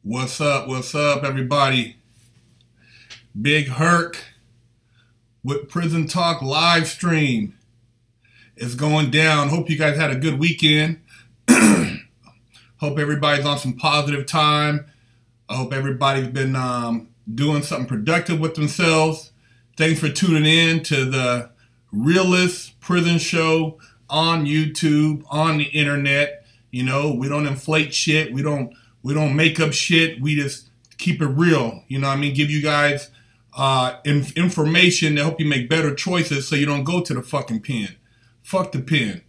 What's up, everybody? Big Herc with Prison Talk live stream. It's going down. Hope you guys had a good weekend. Hope everybody's on some positive time. I hope everybody's been doing something productive with themselves. Thanks for tuning in to the realest prison show on YouTube, on the internet. You know, we don't inflate shit. We don't make up shit. We just keep it real. You know what I mean? Give you guys information to help you make better choices so you don't go to the fucking pen. Fuck the pen.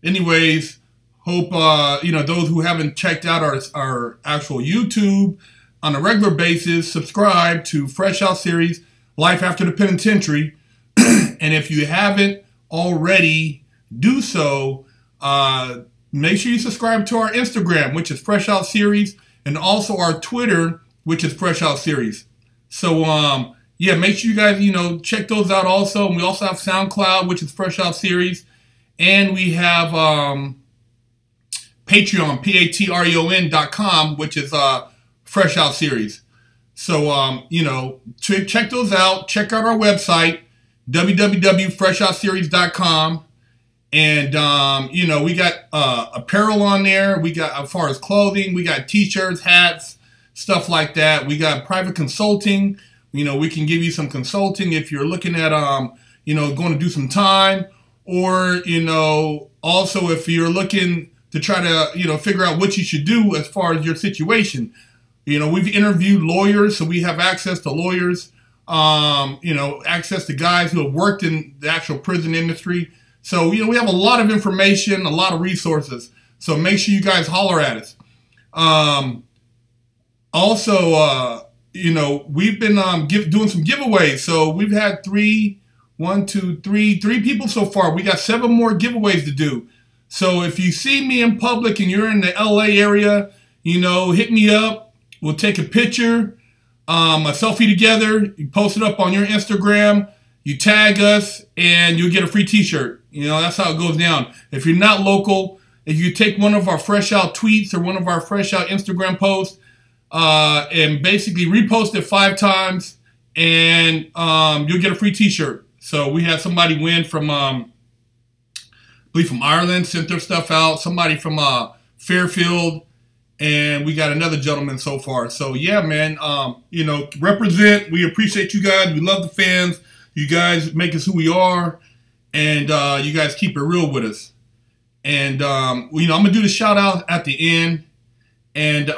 Anyways, hope, you know, those who haven't checked out our actual YouTube on a regular basis, subscribe to Fresh Out series, Life After the Penitentiary. And if you haven't already, do so. Make sure you subscribe to our Instagram, which is Fresh Out Series, and also our Twitter, which is Fresh Out Series. So, yeah, make sure you guys, you know, check those out also. And we also have SoundCloud, which is Fresh Out Series. And we have Patreon, patreon.com, which is Fresh Out Series. So, you know, check those out. Check out our website, www.freshoutseries.com. And, you know, we got apparel on there. We got, as far as clothing, we got t-shirts, hats, stuff like that. We got private consulting. You know, we can give you some consulting if you're looking at, you know, going to do some time. Or, you know, also if you're looking to try to, you know, figure out what you should do as far as your situation. You know, we've interviewed lawyers, so we have access to lawyers, you know, access to guys who have worked in the actual prison industry. So, you know, we have a lot of information, a lot of resources. So make sure you guys holler at us. Also, you know, we've been doing some giveaways. So we've had three people so far. We got 7 more giveaways to do. So if you see me in public and you're in the LA area, you know, hit me up. We'll take a picture, a selfie together. You post it up on your Instagram. You tag us and you'll get a free t-shirt. You know, that's how it goes down. If you're not local, if you take one of our Fresh Out tweets or one of our Fresh Out Instagram posts and basically repost it 5 times, and you'll get a free t-shirt. So we had somebody win from, I believe from Ireland, sent their stuff out. Somebody from Fairfield, and we got another gentleman so far. So yeah, man, you know, represent. We appreciate you guys. We love the fans. You guys make us who we are. And you guys keep it real with us. And, you know, I'm going to do the shout out at the end. And,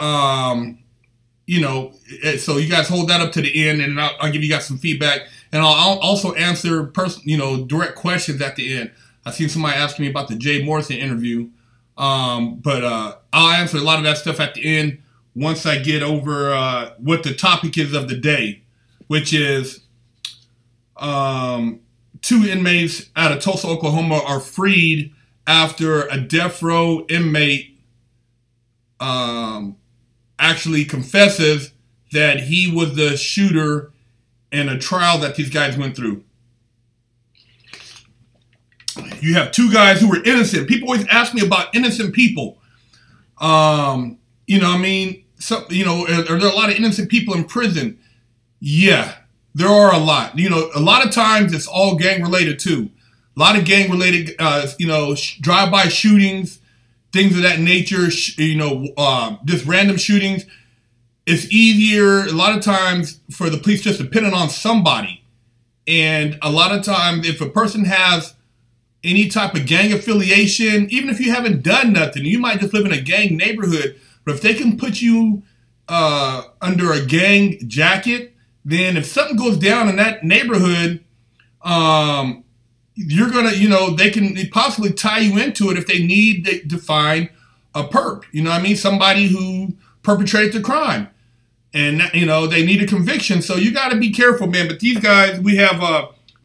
you know, so you guys hold that up to the end, and I'll give you guys some feedback. And I'll also answer, you know, direct questions at the end. I seen somebody asking me about the Jay Morrison interview. But I'll answer a lot of that stuff at the end once I get over what the topic is of the day, which is 2 inmates out of Tulsa, Oklahoma are freed after a death row inmate actually confesses that he was the shooter in a trial that these guys went through. You have 2 guys who were innocent. People always ask me about innocent people. You know, I mean, you know, are there a lot of innocent people in prison? Yeah. There are a lot. You know, a lot of times it's all gang related too. A lot of gang related, you know, drive-by shootings, things of that nature, you know, just random shootings. It's easier a lot of times for the police just depending on somebody. And a lot of times if a person has any type of gang affiliation, even if you haven't done nothing, you might just live in a gang neighborhood, but if they can put you under a gang jacket, then if something goes down in that neighborhood, you're going to, you know, they can possibly tie you into it if they need to find a perp. You know what I mean? Somebody who perpetrated the crime. And, you know, they need a conviction. So you got to be careful, man. But these guys, we have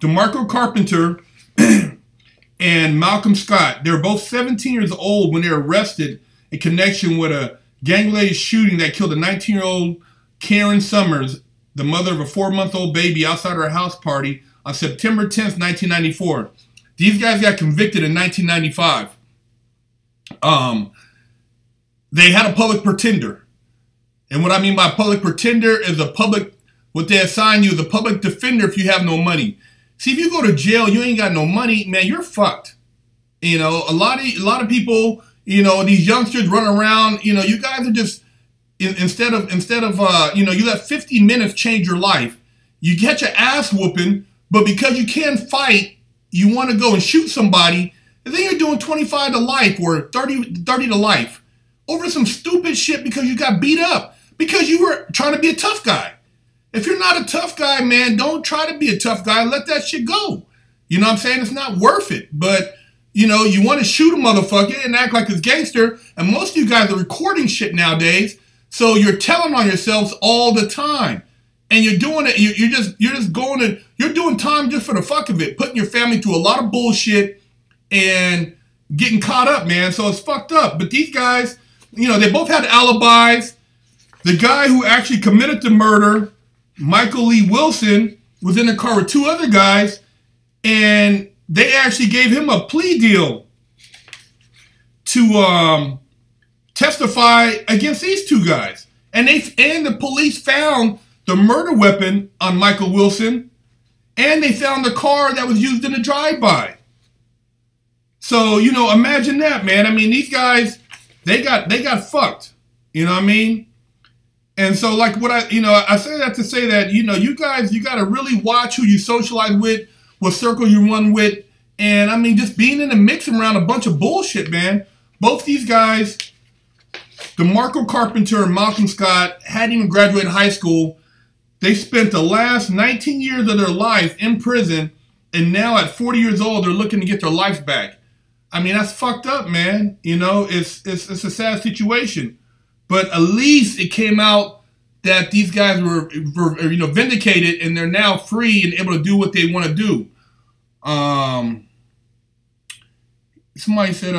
DeMarco Carpenter and Malcolm Scott. They're both 17 years old when they were arrested in connection with a gang-related shooting that killed a 19-year-old Karen Summers, the mother of a 4-month-old baby, outside her house party on September 10th, 1994. These guys got convicted in 1995. They had a public pretender. And what I mean by public pretender is what they assign you is a public defender if you have no money. See, if you go to jail, you ain't got no money, man, you're fucked. You know, a lot of people, you know, these youngsters run around, you know, you guys are just, instead of you know, you let 50 minutes change your life. You get your ass whooping, but because you can't fight, you want to go and shoot somebody, and then you're doing 25 to life or 30 to life over some stupid shit because you got beat up, because you were trying to be a tough guy. If you're not a tough guy, man, don't try to be a tough guy. Let that shit go. You know what I'm saying? It's not worth it. But, you know, you want to shoot a motherfucker and act like it's gangster, and most of you guys are recording shit nowadays, so you're telling on yourselves all the time. And you're doing it, you're doing time just for the fuck of it, putting your family through a lot of bullshit and getting caught up, man. So it's fucked up. But these guys, you know, they both had alibis. The guy who actually committed the murder, Michael Lee Wilson, was in the car with two other guys, and they actually gave him a plea deal to testify against these two guys. And the police found the murder weapon on Michael Wilson, and they found the car that was used in the drive-by. So, you know, imagine that, man. I mean, these guys, they got fucked. You know what I mean? And so, like, I say that to say that, you know, you guys, you got to really watch who you socialize with, what circle you run with, and, I mean, just being in the mix around a bunch of bullshit, man. Both these guys, DeMarco Carpenter and Malcolm Scott, hadn't even graduated high school. They spent the last 19 years of their life in prison, and now at 40 years old, they're looking to get their life back. I mean, that's fucked up, man. You know, it's a sad situation. But at least it came out that these guys were you know, vindicated, and they're now free and able to do what they want to do. Somebody said,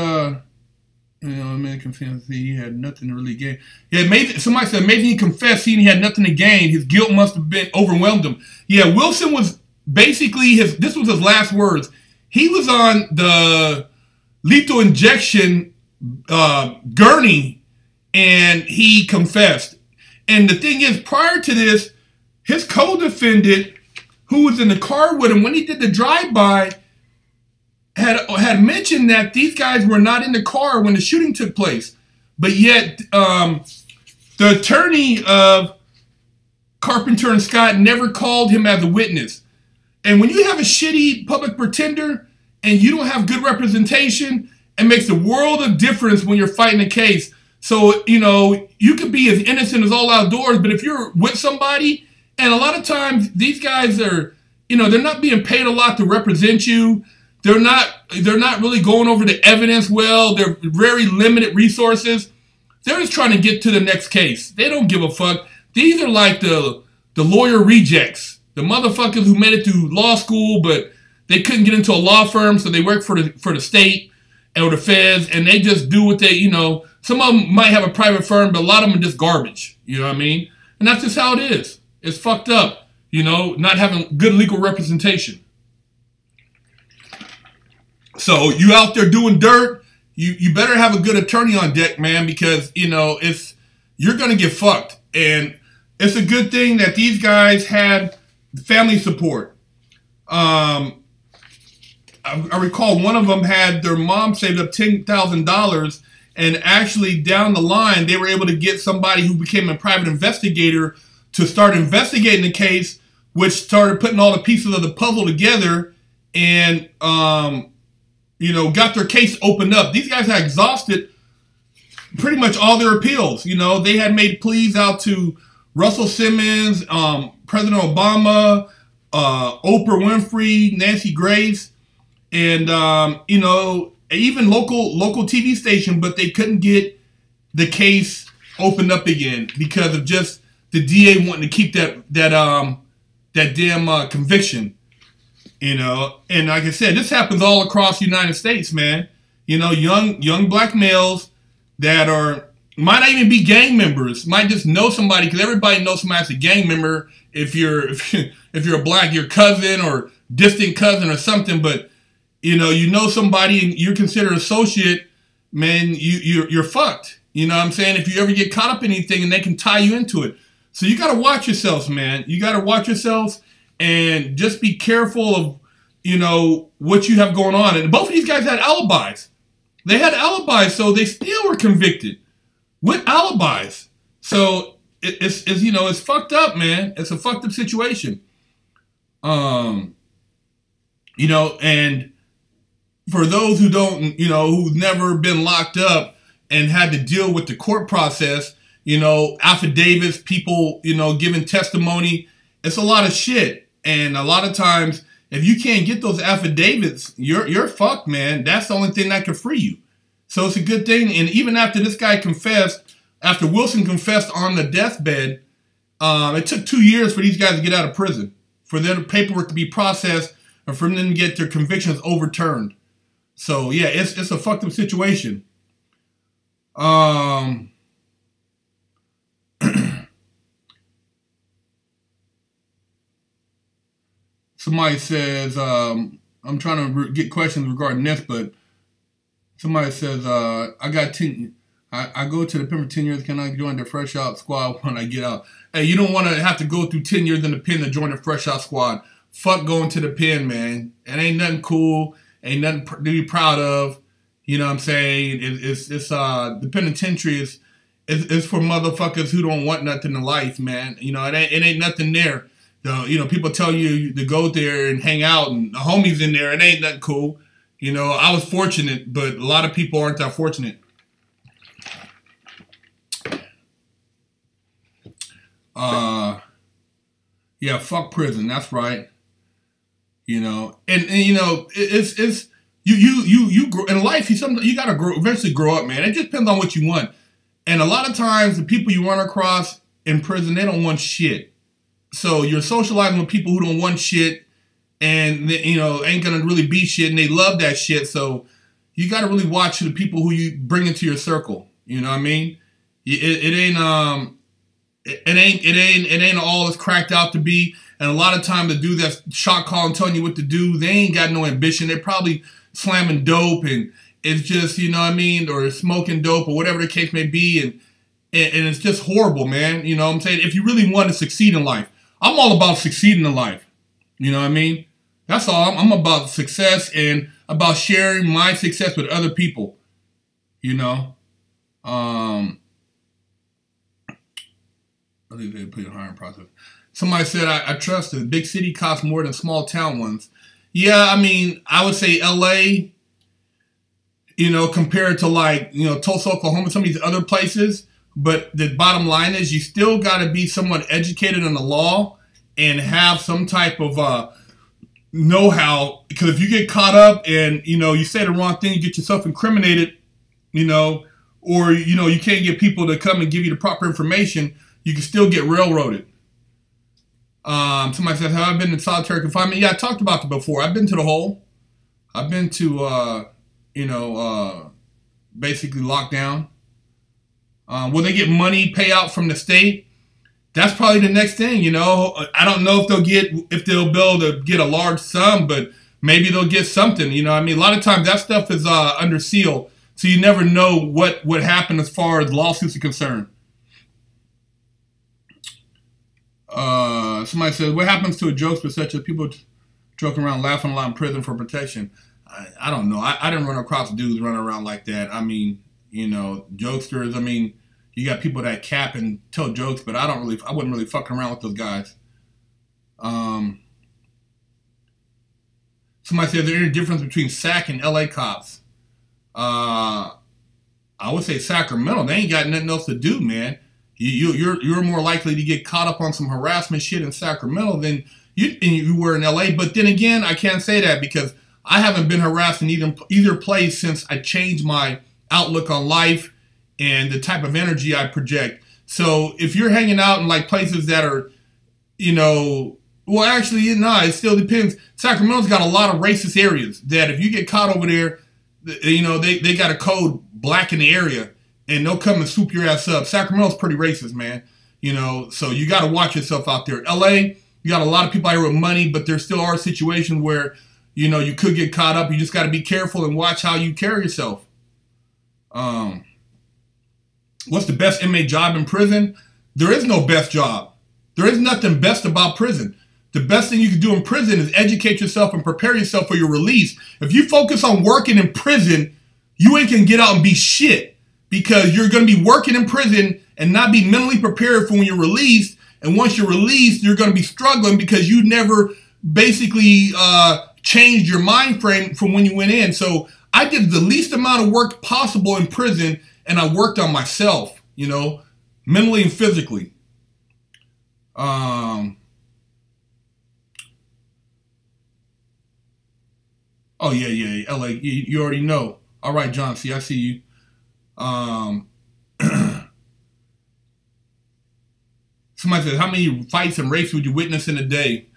you know, a man confessed he had nothing to really gain. Yeah, somebody said, amazing he confessed he had nothing to gain. His guilt must have been overwhelmed him. Yeah, Wilson was basically this was his last words. He was on the lethal injection gurney, and he confessed. And the thing is, prior to this, his co-defendant, who was in the car with him when he did the drive-by, had mentioned that these guys were not in the car when the shooting took place. But yet, the attorney of Carpenter and Scott never called him as a witness. And when you have a shitty public pretender and you don't have good representation, it makes a world of difference when you're fighting a case. So, you know, you could be as innocent as all outdoors, but if you're with somebody, and a lot of times these guys are, you know, they're not being paid a lot to represent you. They're not really going over the evidence well. They're very limited resources. They're just trying to get to the next case. They don't give a fuck. These are like the lawyer rejects, the motherfuckers who made it through law school, but they couldn't get into a law firm, so they work for the state or the feds, and they just do what they, you know. Some of them might have a private firm, but a lot of them are just garbage. You know what I mean? And that's just how it is. It's fucked up, you know, not having good legal representation. So you out there doing dirt, you better have a good attorney on deck, man, because, you know, you're going to get fucked. And it's a good thing that these guys had family support. I recall one of them had their mom saved up $10,000, and actually down the line, they were able to get somebody who became a private investigator to start investigating the case, which started putting all the pieces of the puzzle together and, you know, got their case opened up. These guys had exhausted pretty much all their appeals. You know, they had made pleas out to Russell Simmons, President Obama, Oprah Winfrey, Nancy Grace, and, you know, even local TV station, but they couldn't get the case opened up again because of just the DA wanting to keep that damn conviction. You know, and like I said, this happens all across the United States, man. You know, young black males that might not even be gang members, might just know somebody, because everybody knows somebody as a gang member. If you're a black, your cousin or distant cousin or something, but you know somebody and you're considered associate, man, you're fucked. You know what I'm saying? If you ever get caught up in anything, and they can tie you into it. So you got to watch yourselves, man. You got to watch yourselves and just be careful of, you know, what you have going on. And both of these guys had alibis. They had alibis, so they still were convicted with alibis. So it's you know, it's fucked up, man. It's a fucked up situation. You know, and for those who don't, you know, who've never been locked up and had to deal with the court process, you know, affidavits, people, you know, giving testimony, it's a lot of shit. And a lot of times, if you can't get those affidavits, you're fucked, man. That's the only thing that can free you. So it's a good thing. And even after this guy confessed, after Wilson confessed on the deathbed, it took 2 years for these guys to get out of prison, for their paperwork to be processed, and for them to get their convictions overturned. So yeah, it's a fucked up situation. Somebody says, I'm trying to get questions regarding this, but somebody says, I got 10, I go to the pen for 10 years. Can I join the fresh out squad when I get out? Hey, you don't want to have to go through 10 years in the pen to join the fresh out squad. Fuck going to the pen, man. It ain't nothing cool. Ain't nothing to be proud of. You know what I'm saying? The penitentiary is for motherfuckers who don't want nothing in life, man. You know, it ain't nothing there. You know, people tell you to go there and hang out, and the homies in there. It ain't nothing cool. You know, I was fortunate, but a lot of people aren't that fortunate. Yeah, fuck prison. That's right. You know, and you know, it's you grow in life. You gotta eventually grow up, man. It just depends on what you want. And a lot of times, the people you run across in prison, they don't want shit. So you're socializing with people who don't want shit, and they, you know, ain't gonna really be shit, and they love that shit. So you gotta really watch the people who you bring into your circle. You know what I mean? It ain't all it's cracked out to be. And a lot of time the dude that's shot calling, telling you what to do, they ain't got no ambition. They're probably slamming dope, and it's just, you know what I mean, or smoking dope, or whatever the case may be, and it's just horrible, man. You know what I'm saying? If you really want to succeed in life, I'm all about succeeding in life. You know what I mean? That's all. I'm about success and about sharing my success with other people. You know? I think they put in hiring process. Somebody said, I trust it. Big city costs more than small town ones. Yeah, I mean, I would say LA, you know, compared to like, you know, Tulsa, Oklahoma, some of these other places. But the bottom line is you still got to be somewhat educated in the law and have some type of know-how. Because if you get caught up and, you know, you say the wrong thing, you get yourself incriminated, you know, or, you know, you can't get people to come and give you the proper information, you can still get railroaded. Somebody says, have I been in solitary confinement? Yeah, I talked about it before. I've been to the hole. I've been to, you know, basically locked down. Will they get money payout from the state? That's probably the next thing, you know. I don't know if they'll be able to get a large sum, but maybe they'll get something, you know what I mean? A lot of times that stuff is under seal, so you never know what would happen as far as lawsuits are concerned. Somebody says, what happens to a jokester such as people joking around, laughing a lot in prison for protection? I don't know. I didn't run across dudes running around like that. I mean, you know, jokesters, I mean, you got people that cap and tell jokes, but I wouldn't really fuck around with those guys. Somebody said, is there any difference between SAC and LA cops? I would say Sacramento. They ain't got nothing else to do, man. You're more likely to get caught up on some harassment shit in Sacramento than you were in LA. But then again, I can't say that because I haven't been harassed in either place since I changed my outlook on life and the type of energy I project. So if you're hanging out in like places that are, you know, well, actually, no, it still depends. Sacramento's got a lot of racist areas that if you get caught over there, you know, they got a code black in the area and they'll come and swoop your ass up. Sacramento's pretty racist, man. You know, so you got to watch yourself out there. LA, you got a lot of people out here with money, but there still are situations where, you know, you could get caught up. You just got to be careful and watch how you carry yourself. what's the best inmate job in prison? There is no best job. There is nothing best about prison. The best thing you can do in prison is educate yourself and prepare yourself for your release. If you focus on working in prison, you ain't gonna get out and be shit, because you're gonna be working in prison and not be mentally prepared for when you're released. And once you're released, you're gonna be struggling because you never basically changed your mind frame from when you went in. So I did the least amount of work possible in prison, and I worked on myself, you know, mentally and physically. Oh, yeah, LA, you already know. All right, John, see, I see you. Somebody says, how many fights and rapes would you witness in a day?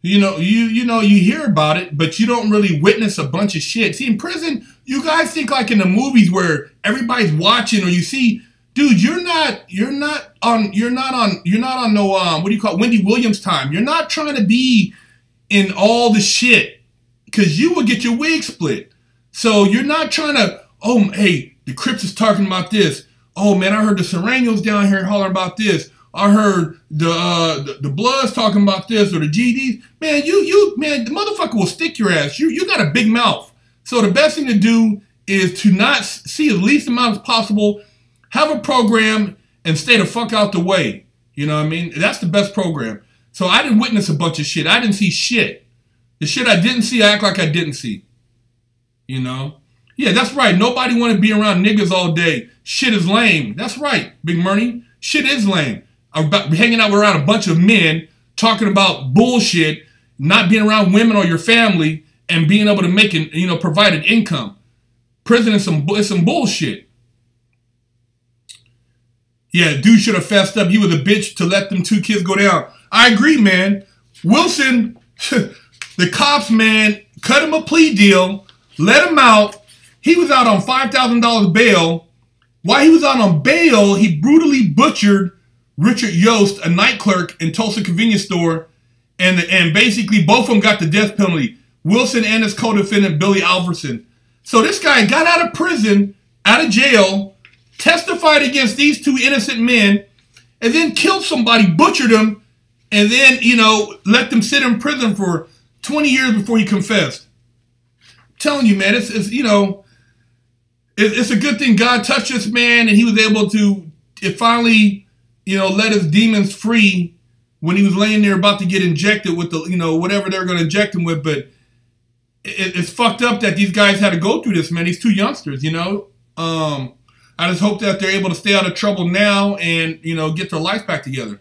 You know, you hear about it, but you don't really witness a bunch of shit. See, in prison, you guys think like in the movies where everybody's watching, or you see, dude, you're not on no, what do you call it, Wendy Williams time. You're not trying to be in all the shit, because you will get your wig split. So you're not trying to, oh, hey, the Crips is talking about this. Oh, man, I heard the Serranos down here hollering about this. I heard the Bloods talking about this, or the GDs. Man, man, the motherfucker will stick your ass. You got a big mouth. So the best thing to do is to not see the least amount as possible, have a program, and stay the fuck out the way. You know what I mean? That's the best program. So I didn't witness a bunch of shit. I didn't see shit. The shit I didn't see, I act like I didn't see. You know? Yeah, that's right. Nobody want to be around niggas all day. Shit is lame. That's right, Big Murney. Shit is lame. I'm hanging out around a bunch of men talking about bullshit, not being around women or your family, and being able to make an, you know, provide an income. Prison is some bullshit. Yeah, dude should have fessed up. He was a bitch to let them 2 kids go down. I agree, man. Wilson, the cops, man, cut him a plea deal, let him out. He was out on $5,000 bail. While he was out on bail, he brutally butchered Richard Yost, a night clerk in Tulsa convenience store, and basically both of them got the death penalty. Wilson and his co-defendant, Billy Alverson. So this guy got out of prison, out of jail, testified against these 2 innocent men, and then killed somebody, butchered them, and then, you know, let them sit in prison for 20 years before he confessed. I'm telling you, man, it's you know, it's a good thing God touched this man, and he was able to, it finally, you know, let his demons free when he was laying there about to get injected with the, you know, whatever they're going to inject him with. But it's fucked up that these guys had to go through this, man. These 2 youngsters, you know. I just hope that they're able to stay out of trouble now and, you know, get their life back together.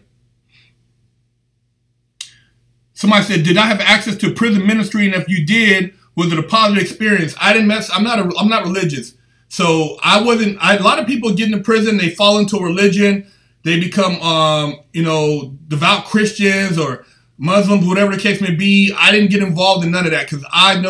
Somebody said, did I have access to prison ministry? And if you did, was it a positive experience? I didn't mess. I'm not religious. So I wasn't, a lot of people get into prison, they fall into a religion. They become, you know, devout Christians or Muslims, whatever the case may be. I didn't get involved in none of that because I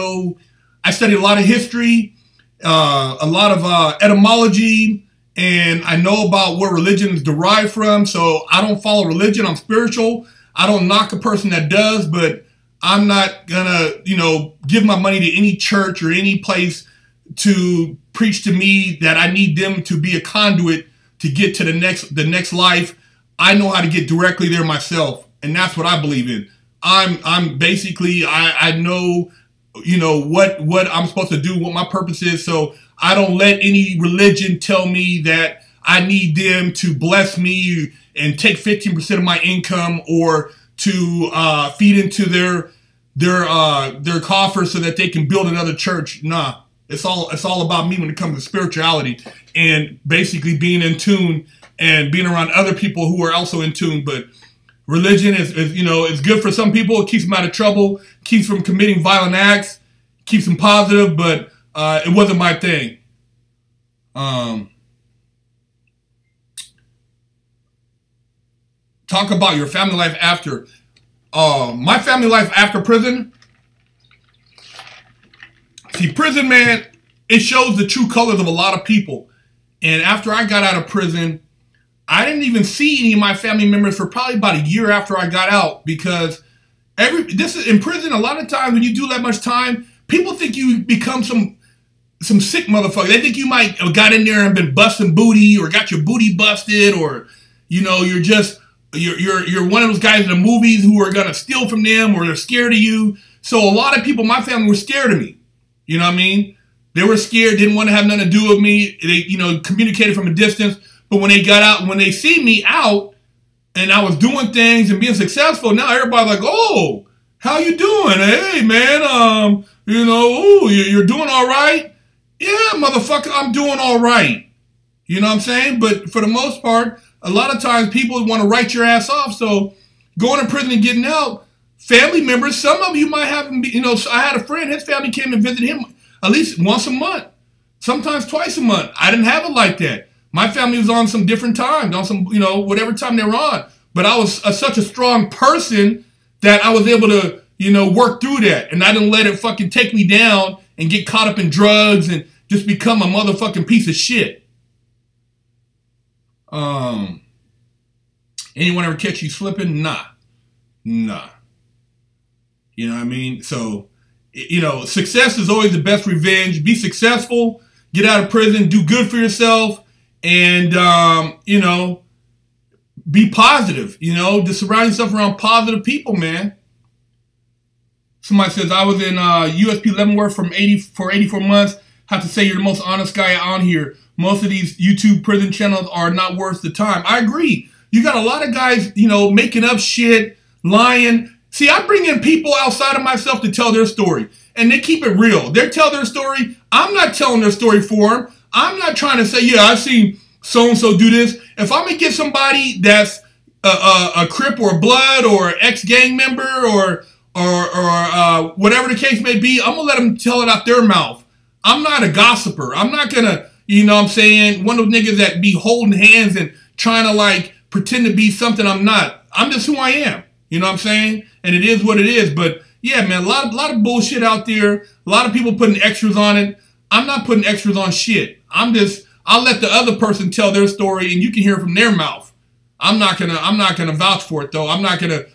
studied a lot of history, a lot of etymology, and I know about where religion is derived from. So I don't follow religion. I'm spiritual. I don't knock a person that does, but I'm not gonna, you know, give my money to any church or any place to preach to me that I need them to be a conduit to get to the next life. I know how to get directly there myself, and that's what I believe in. I'm basically, I know, you know, what I'm supposed to do, what my purpose is. So I don't let any religion tell me that I need them to bless me and take 15% of my income or to feed into their coffers so that they can build another church. Nah, it's all about me when it comes to spirituality and basically being in tune and being around other people who are also in tune. But religion is you know, it's good for some people. It keeps them out of trouble, keeps them from committing violent acts, keeps them positive, but it wasn't my thing. Talk about your family life after. My family life after prison. See, prison, man, it shows the true colors of a lot of people. And after I got out of prison, I didn't even see any of my family members for probably about a year after I got out, because this is in prison. A lot of times when you do that much time, people think you become some some sick motherfuckers. They think you might have got in there and been busting booty or got your booty busted, or you know, you're one of those guys in the movies who are gonna steal from them, or they're scared of you. So a lot of people in my family were scared of me. You know what I mean? They were scared, didn't want to have nothing to do with me. They, you know, communicated from a distance. But when they got out, when they see me out and I was doing things and being successful, now everybody's like, oh, how you doing? Hey, man, you know, ooh, you're doing all right? Yeah, motherfucker, I'm doing all right. You know what I'm saying? But for the most part, a lot of times people want to write your ass off. So going to prison and getting out, family members, some of you might have, you know, I had a friend, his family came and visited him at least once a month, sometimes twice a month. I didn't have it like that. My family was on some different times, on some, you know, whatever time they were on. But I was such a strong person that I was able to, you know, work through that. And I didn't let it fucking take me down and get caught up in drugs and just become a motherfucking piece of shit. Anyone ever catch you slipping? Nah. Nah. You know what I mean? So, you know, success is always the best revenge. Be successful, get out of prison, do good for yourself, and, you know, be positive. You know, just surround yourself around positive people, man. Somebody says, I was in USP Leavenworth for 84 months. Have to say you're the most honest guy on here. Most of these YouTube prison channels are not worth the time. I agree. You got a lot of guys, you know, making up shit, lying. See, I bring in people outside of myself to tell their story. And they keep it real. They tell their story. I'm not telling their story for them. I'm not trying to say, yeah, I've seen so-and-so do this. If I'm going to get somebody that's a Crip or a Blood or ex-gang member or whatever the case may be, I'm going to let them tell it out their mouth. I'm not a gossiper. I'm not going to, you know what I'm saying, one of those niggas that be holding hands and trying to, like, pretend to be something I'm not. I'm just who I am. You know what I'm saying? And it is what it is. But, yeah, man, a lot of bullshit out there. A lot of people putting extras on it. I'm not putting extras on shit. I'll let the other person tell their story, and you can hear it from their mouth. I'm not gonna vouch for it, though. I'm not gonna,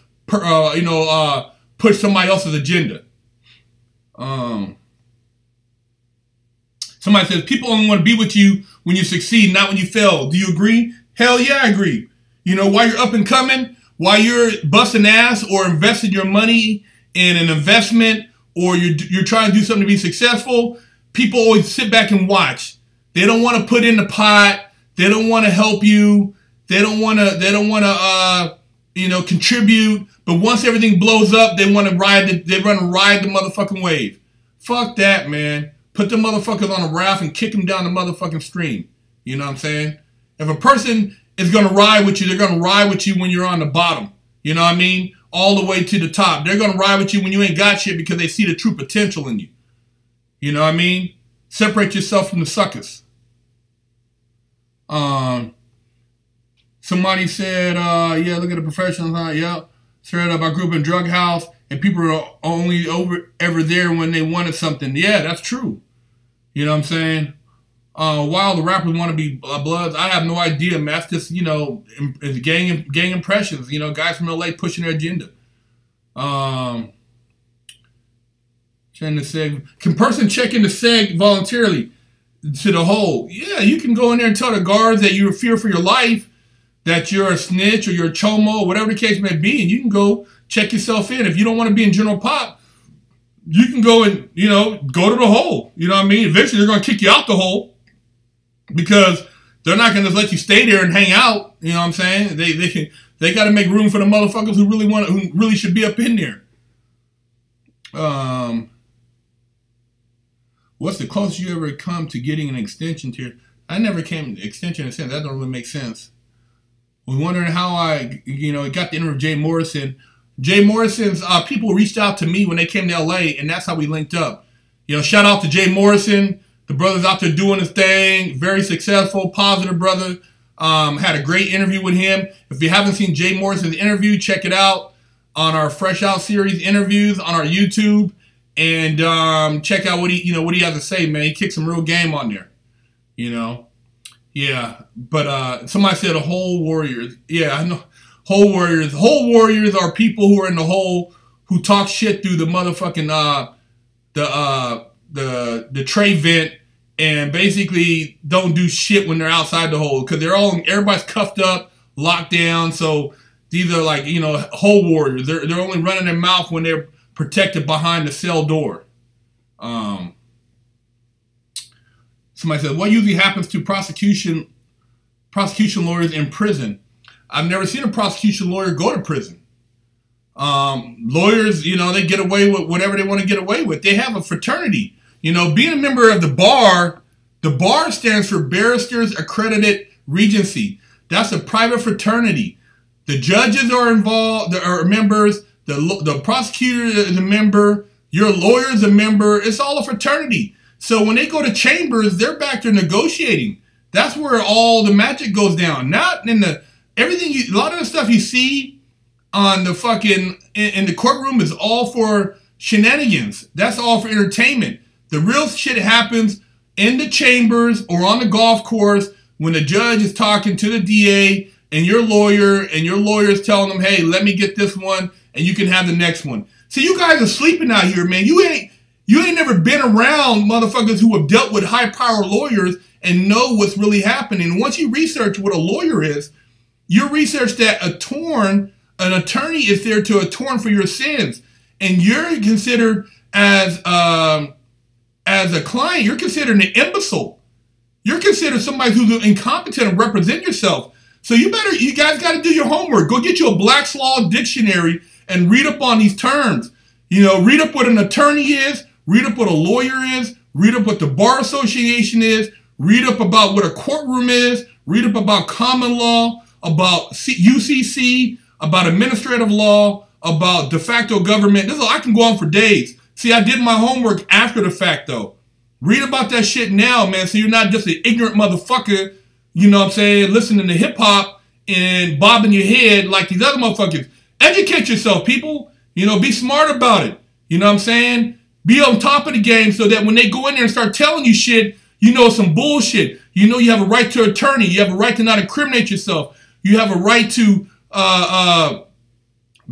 push somebody else's agenda. Somebody says, people only want to be with you when you succeed, not when you fail. Do you agree? Hell yeah, I agree. You know, while you're up and coming, while you're busting ass or investing your money in an investment, or you're trying to do something to be successful, people always sit back and watch. They don't want to put in the pot. They don't want to help you. They don't want to, you know, contribute. But once everything blows up, they want to ride the motherfucking wave. Fuck that, man. Put the motherfuckers on a raft and kick them down the motherfucking stream. You know what I'm saying? If a person is going to ride with you, they're going to ride with you when you're on the bottom. You know what I mean? All the way to the top. They're going to ride with you when you ain't got shit because they see the true potential in you. You know what I mean? Separate yourself from the suckers. Somebody said, yeah, look at the professionals. Yeah. Straight up, I grew up in drug house, and people are only ever there when they wanted something. Yeah, that's true. You know what I'm saying? While the rappers want to be Bloods, I have no idea, man. That's just, you know, gang impressions. You know, guys from LA pushing their agenda. Can person check in the seg voluntarily to the hole? Yeah, you can go in there and tell the guards that you fear for your life, that you're a snitch or you're a chomo, or whatever the case may be, and you can go check yourself in. If you don't want to be in general pop, you can go and, you know, go to the hole. You know what I mean? Eventually they're going to kick you out the hole because they're not going to just let you stay there and hang out. You know what I'm saying? They got to make room for the motherfuckers who really should be up in there. What's the closest you ever come to getting an extension to your... I never came to extension in a sense. That don't really make sense. Was wondering how I, you know, got the interview with Jay Morrison. Jay Morrison's people reached out to me when they came to LA, and that's how we linked up. You know, shout out to Jay Morrison. The brother's out there doing his thing. Very successful, positive brother. Had a great interview with him. If you haven't seen Jay Morrison's interview, check it out on our Fresh Out series interviews on our YouTube, and check out what he has to say, man. He kicked some real game on there, you know. Yeah, but somebody said a hole warriors. Yeah, I know. Hole warriors. Hole warriors are people who are in the hole who talk shit through the motherfucking the tray vent and basically don't do shit when they're outside the hold, because everybody's cuffed up, locked down. So these are like, you know, hold warriors. They're only running their mouth when they're protected behind the cell door. Somebody said, what usually happens to prosecution lawyers in prison? I've never seen a prosecution lawyer go to prison. Lawyers, you know, they get away with whatever they want to get away with. They have a fraternity. You know, being a member of the bar stands for Barristers Accredited Regency. That's a private fraternity. The judges are involved, are members. The prosecutor is a member. Your lawyer is a member. It's all a fraternity. So when they go to chambers, they're back there negotiating. That's where all the magic goes down. Not in the a lot of the stuff you see on the fucking in the courtroom is all for shenanigans. That's all for entertainment. The real shit happens in the chambers or on the golf course when the judge is talking to the DA and your lawyer is telling them, hey, let me get this one and you can have the next one. See, you guys are sleeping out here, man. You ain't never been around motherfuckers who have dealt with high-power lawyers and know what's really happening. Once you research what a lawyer is, you research that an attorney is there to atone for your sins. And you're considered as a client, you're considered an imbecile. You're considered somebody who's incompetent to represent yourself. So you guys got to do your homework. Go get you a Black's Law dictionary and read up on these terms. You know, read up what an attorney is, read up what a lawyer is, read up what the Bar Association is, read up about what a courtroom is, read up about common law, about UCC, about administrative law, about de facto government. I can go on for days. See, I did my homework after the fact, though. Read about that shit now, man, so you're not just an ignorant motherfucker, you know what I'm saying, listening to hip-hop and bobbing your head like these other motherfuckers. Educate yourself, people. You know, be smart about it. You know what I'm saying? Be on top of the game so that when they go in there and start telling you shit, you know it's some bullshit. You know you have a right to attorney. You have a right to not incriminate yourself. You have a right to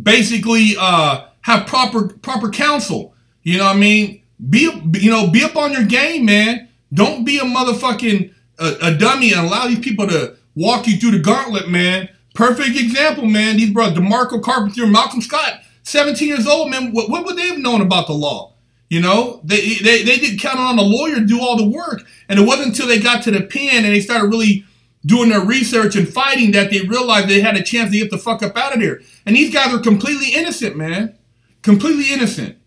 basically have proper counsel. You know what I mean? Be up on your game, man. Don't be a motherfucking a dummy and allow these people to walk you through the gauntlet, man. Perfect example, man. These brothers, DeMarco, Carpenter, and Malcolm Scott, 17 years old, man. What would they have known about the law? You know, they did count on a lawyer to do all the work. And it wasn't until they got to the pen and they started really doing their research and fighting that they realized they had a chance to get the fuck up out of there. And these guys are completely innocent, man. Completely innocent.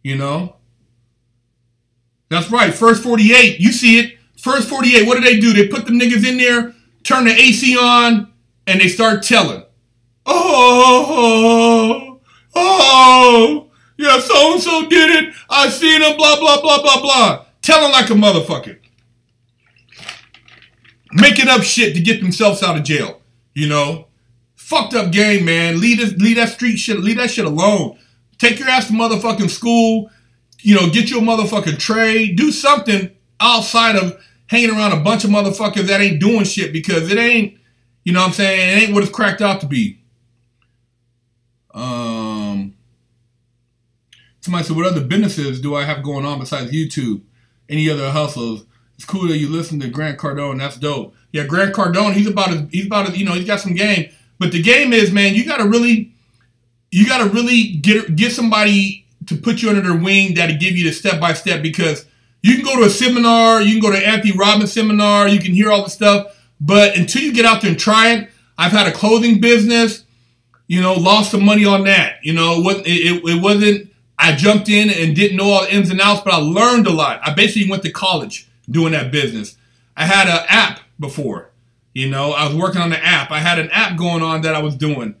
You know? That's right. First 48. You see it. First 48. What do? They put the niggas in there, turn the AC on, and they start telling. Oh, yeah, so-and-so did it. I seen him, blah, blah, blah, blah, blah. Telling like a motherfucker. Making up shit to get themselves out of jail. You know? Fucked up game, man. Leave that street shit, leave that shit alone. Take your ass to motherfucking school. You know, get you a motherfucking trade. Do something outside of hanging around a bunch of motherfuckers that ain't doing shit, because it ain't, you know what I'm saying, it ain't what it's cracked out to be. Somebody said, what other businesses do I have going on besides YouTube? Any other hustles? It's cool that you listen to Grant Cardone. That's dope. Yeah, Grant Cardone, he's about as, you know, he's got some game. But the game is, man, you gotta really get somebody to put you under their wing that'll give you the step-by-step, because you can go to a seminar, you can go to Anthony Robbins seminar, you can hear all the stuff, but until you get out there and try it, I've had a clothing business, you know, lost some money on that. You know, it wasn't, I jumped in and didn't know all the ins and outs, but I learned a lot. I basically went to college doing that business. I had an app before, you know, I was working on the app. I had an app going on that I was doing,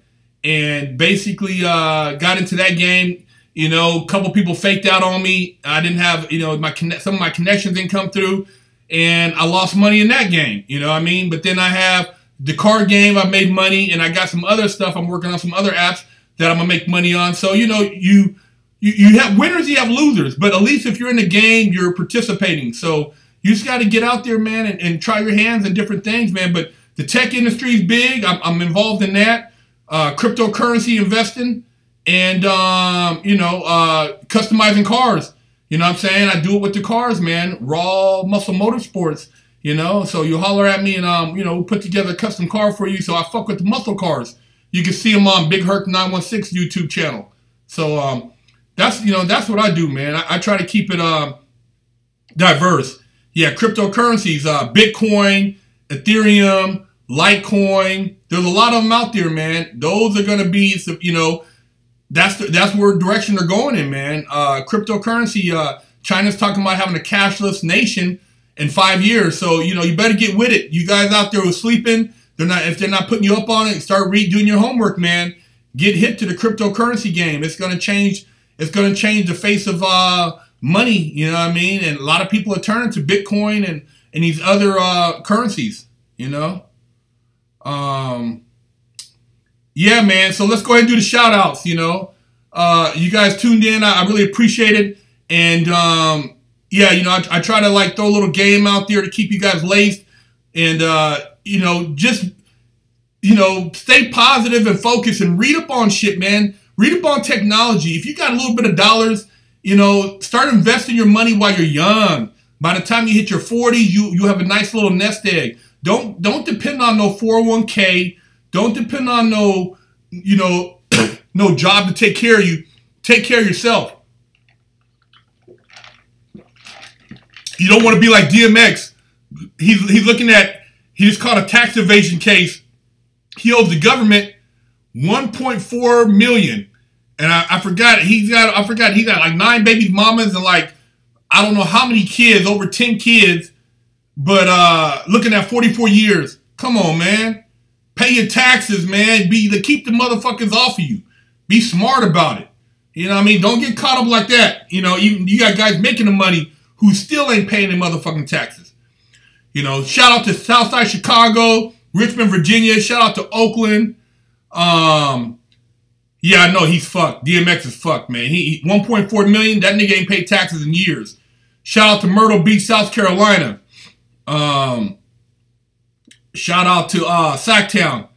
and basically got into that game. You know, a couple people faked out on me. I didn't have, you know, some of my connections didn't come through, and I lost money in that game. You know what I mean? But then I have the card game. I made money, and I got some other stuff. I'm working on some other apps that I'm gonna make money on. So, you know, you have winners, you have losers, but at least if you're in the game, you're participating. So you just got to get out there, man, and try your hands in different things, man. But the tech industry is big. I'm involved in that. Cryptocurrency investing, and, you know, customizing cars. You know what I'm saying? I do it with the cars, man. Raw Muscle Motorsports, you know. So you holler at me and, you know, we'll put together a custom car for you. So I fuck with the muscle cars. You can see them on Big Herc 916 YouTube channel. So that's, you know, that's what I do, man. I try to keep it diverse. Yeah, cryptocurrencies, Bitcoin, Ethereum, Litecoin. There's a lot of them out there, man. Those are going to be, you know, that's where direction they're going in, man. Cryptocurrency, China's talking about having a cashless nation in 5 years. So, you know, you better get with it. You guys out there who are sleeping, if they're not putting you up on it, start doing your homework, man. Get hip to the cryptocurrency game. It's going to change. It's going to change the face of money. You know what I mean? And a lot of people are turning to Bitcoin and these other currencies. You know. Yeah, man. So let's go ahead and do the shout outs. You know, you guys tuned in. I really appreciate it. And yeah, you know, I try to like throw a little game out there to keep you guys laced. And you know, just, you know, stay positive and focused and read up on shit, man. Read up on technology. If you got a little bit of dollars, you know, start investing your money while you're young. By the time you hit your 40s, you have a nice little nest egg. Don't depend on no 401k. Don't depend on no, you know, no job to take care of you. Take care of yourself. You don't want to be like DMX. He's looking at, he just caught a tax evasion case. He owes the government $1.4 million. And I forgot he got like 9 baby mamas and like I don't know how many kids, over 10 kids, but looking at 44 years. Come on, man. Pay your taxes, man. Keep the motherfuckers off of you. Be smart about it. You know what I mean? Don't get caught up like that. You know, you got guys making the money who still ain't paying their motherfucking taxes. You know, shout out to Southside Chicago, Richmond, Virginia. Shout out to Oakland. Yeah, I know he's fucked. DMX is fucked, man. He 1.4 million. That nigga ain't paid taxes in years. Shout out to Myrtle Beach, South Carolina. Shout out to Sacktown.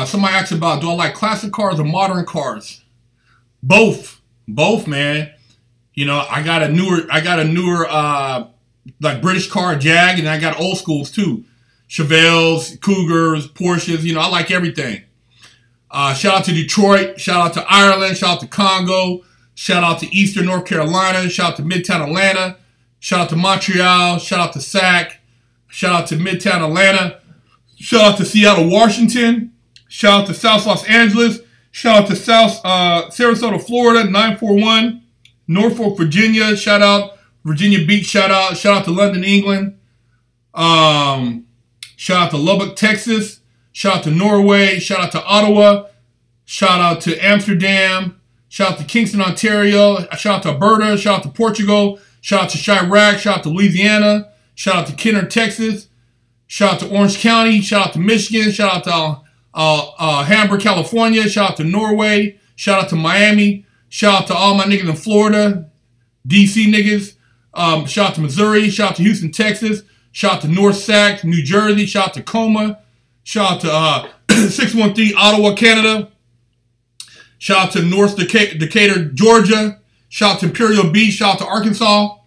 Somebody asked about, do I like classic cars or modern cars? Both, man. You know, I got a newer like British car, Jag, and I got old schools too. Chevelles, Cougars, Porsches. You know, I like everything. Shout out to Detroit. Shout out to Ireland. Shout out to Congo. Shout out to Eastern North Carolina. Shout out to Midtown Atlanta. Shout out to Montreal. Shout out to Sac. Shout out to Midtown Atlanta. Shout out to Seattle, Washington. Shout out to South Los Angeles. Shout out to South Sarasota, Florida, 941. Norfolk, Virginia. Shout out Virginia Beach. Shout out to London, England. Shout out to Lubbock, Texas. Shout out to Norway. Shout out to Ottawa. Shout out to Amsterdam. Shout out to Kingston, Ontario. Shout out to Alberta. Shout out to Portugal. Shout out to Chirac. Shout out to Louisiana. Shout out to Kenner, Texas. Shout out to Orange County. Shout out to Michigan. Shout out to Hamburg, California. Shout out to Norway. Shout out to Miami. Shout out to all my niggas in Florida. DC niggas. Shout out to Missouri. Shout out to Houston, Texas. Shout out to North Sac, New Jersey. Shout out to Coma. Shout out to 613 Ottawa, Canada. Shout out to North Decatur, Georgia. Shout out to Imperial Beach. Shout out to Arkansas.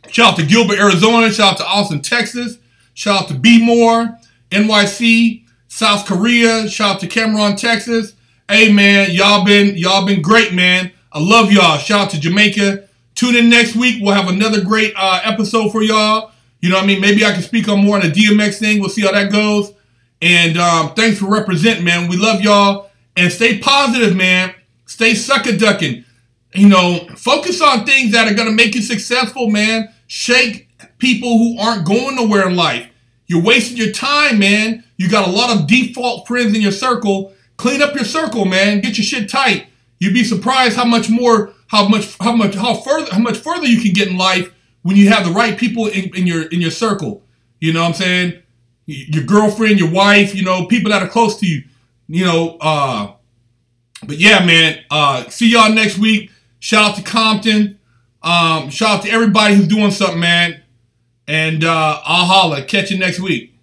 Shout out to Gilbert, Arizona. Shout out to Austin, Texas. Shout out to B-More, NYC, South Korea. Shout out to Cameron, Texas. Hey, man, y'all been great, man. I love y'all. Shout out to Jamaica. Tune in next week. We'll have another great episode for y'all. You know what I mean? Maybe I can speak on more on the DMX thing. We'll see how that goes. And thanks for representing, man. We love y'all. And stay positive, man. Stay sucker ducking. You know, focus on things that are going to make you successful, man. Shake people who aren't going nowhere in life. You're wasting your time, man. You got a lot of default friends in your circle. Clean up your circle, man. Get your shit tight. You'd be surprised how much further you can get in life when you have the right people in your circle. You know what I'm saying? Your girlfriend, your wife, you know, people that are close to you. You know, but yeah, man. See y'all next week. Shout out to Compton. Shout out to everybody who's doing something, man. And I'll holla. Catch you next week.